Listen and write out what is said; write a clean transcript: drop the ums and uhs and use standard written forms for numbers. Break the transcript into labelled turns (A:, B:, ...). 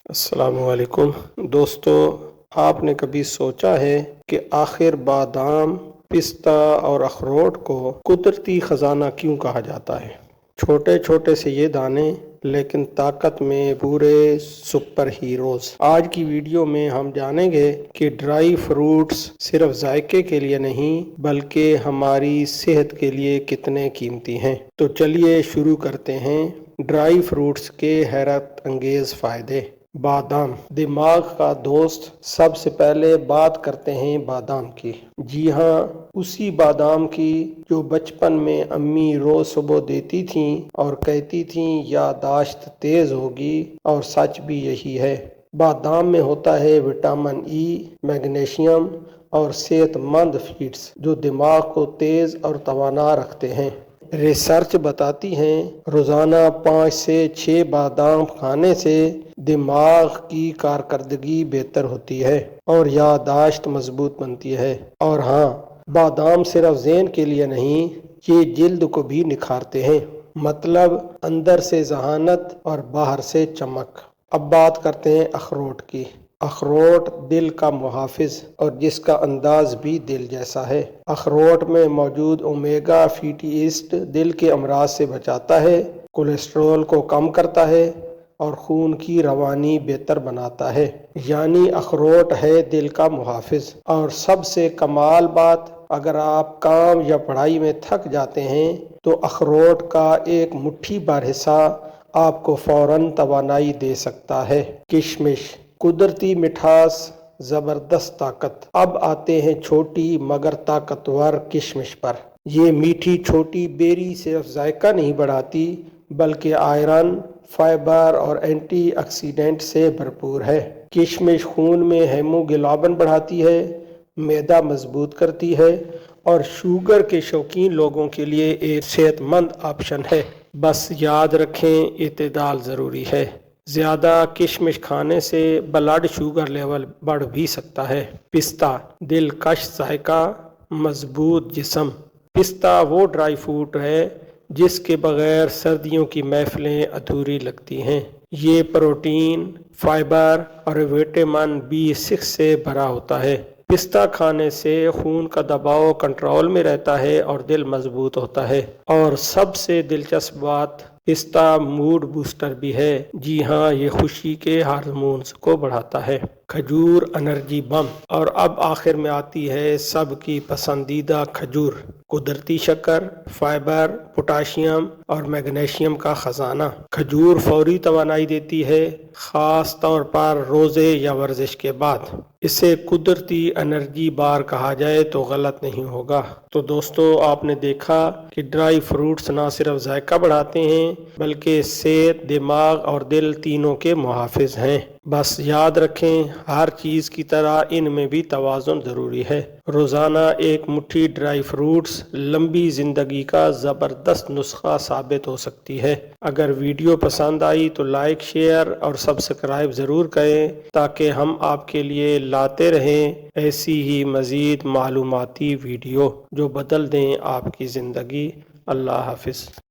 A: السلام علیکم دوستو، آپ نے کبھی سوچا ہے کہ آخر بادام، پستہ اور اخروٹ کو قدرتی خزانہ کیوں کہا جاتا ہے؟ چھوٹے چھوٹے سے یہ دانے لیکن طاقت میں پورے سپر ہیروز۔ آج کی ویڈیو میں ہم جانیں گے کہ ڈرائی فروٹس صرف ذائقے کے لیے نہیں بلکہ ہماری صحت کے لیے کتنے قیمتی ہیں۔ تو چلیے شروع کرتے ہیں۔ ڈرائی فروٹس کے حیرت انگیز فائدے۔ بادام دماغ کا دوست۔ سب سے پہلے بات کرتے ہیں بادام کی۔ جی ہاں، اسی بادام کی جو بچپن میں امی روز صبح دیتی تھیں اور کہتی تھیں یادداشت تیز ہوگی، اور سچ بھی یہی ہے۔ بادام میں ہوتا ہے وٹامن ای، میگنیشیم اور صحت مند فیٹس جو دماغ کو تیز اور توانا رکھتے ہیں۔ ریسرچ بتاتی ہیں روزانہ 5 سے 6 بادام کھانے سے دماغ کی کارکردگی بہتر ہوتی ہے اور یادداشت مضبوط بنتی ہے۔ اور ہاں، بادام صرف ذہن کے لیے نہیں، یہ جلد کو بھی نکھارتے ہیں، مطلب اندر سے ذہانت اور باہر سے چمک۔ اب بات کرتے ہیں اخروٹ کی۔ اخروٹ دل کا محافظ اور جس کا انداز بھی دل جیسا ہے۔ اخروٹ میں موجود اومیگا فیٹی ایسڈ دل کے امراض سے بچاتا ہے، کولیسٹرول کو کم کرتا ہے اور خون کی روانی بہتر بناتا ہے۔ یعنی اخروٹ ہے دل کا محافظ۔ اور سب سے کمال بات، اگر آپ کام یا پڑھائی میں تھک جاتے ہیں تو اخروٹ کا ایک مٹھی بھر حصہ آپ کو فوراً توانائی دے سکتا ہے۔ کشمش قدرتی مٹھاس، زبردست طاقت۔ اب آتے ہیں چھوٹی مگر طاقتور کشمش پر۔ یہ میٹھی چھوٹی بیری صرف ذائقہ نہیں بڑھاتی بلکہ آئرن، فائبر اور اینٹی آکسیڈنٹ سے بھرپور ہے۔ کشمش خون میں ہیموگلوبن بڑھاتی ہے، معدہ مضبوط کرتی ہے اور شوگر کے شوقین لوگوں کے لیے ایک صحت مند آپشن ہے۔ بس یاد رکھیں اعتدال ضروری ہے۔ زیادہ کشمش کھانے سے بلڈ شوگر لیول بڑھ بھی سکتا ہے۔ پستہ دلکش ذائقہ، مضبوط جسم۔ پستہ وہ ڈرائی فروٹ ہے جس کے بغیر سردیوں کی محفلیں ادھوری لگتی ہیں۔ یہ پروٹین، فائبر اور وٹامن B6 سے بھرا ہوتا ہے۔ پستہ کھانے سے خون کا دباؤ کنٹرول میں رہتا ہے اور دل مضبوط ہوتا ہے۔ اور سب سے دلچسپ بات، پستہ موڈ بوسٹر بھی ہے۔ جی ہاں، یہ خوشی کے ہارمونز کو بڑھاتا ہے۔ کھجور انرجی بم۔ اور اب آخر میں آتی ہے سب کی پسندیدہ کھجور۔ قدرتی شکر، فائبر، پوٹاشیم اور میگنیشیم کا خزانہ۔ کھجور فوری توانائی دیتی ہے، خاص طور پر روزے یا ورزش کے بعد۔ اسے قدرتی انرجی بار کہا جائے تو غلط نہیں ہوگا۔ تو دوستو، آپ نے دیکھا کہ ڈرائی فروٹس نہ صرف ذائقہ بڑھاتے ہیں بلکہ صحت، دماغ اور دل تینوں کے محافظ ہیں۔ بس یاد رکھیں، ہر چیز کی طرح ان میں بھی توازن ضروری ہے۔ روزانہ ایک مٹھی ڈرائی فروٹس لمبی زندگی کا زبردست نسخہ ثابت ہو سکتی ہے۔ اگر ویڈیو پسند آئی تو لائک، شیئر اور سبسکرائب ضرور کریں تاکہ ہم آپ کے لیے لاتے رہیں ایسی ہی مزید معلوماتی ویڈیو جو بدل دیں آپ کی زندگی۔ اللہ حافظ۔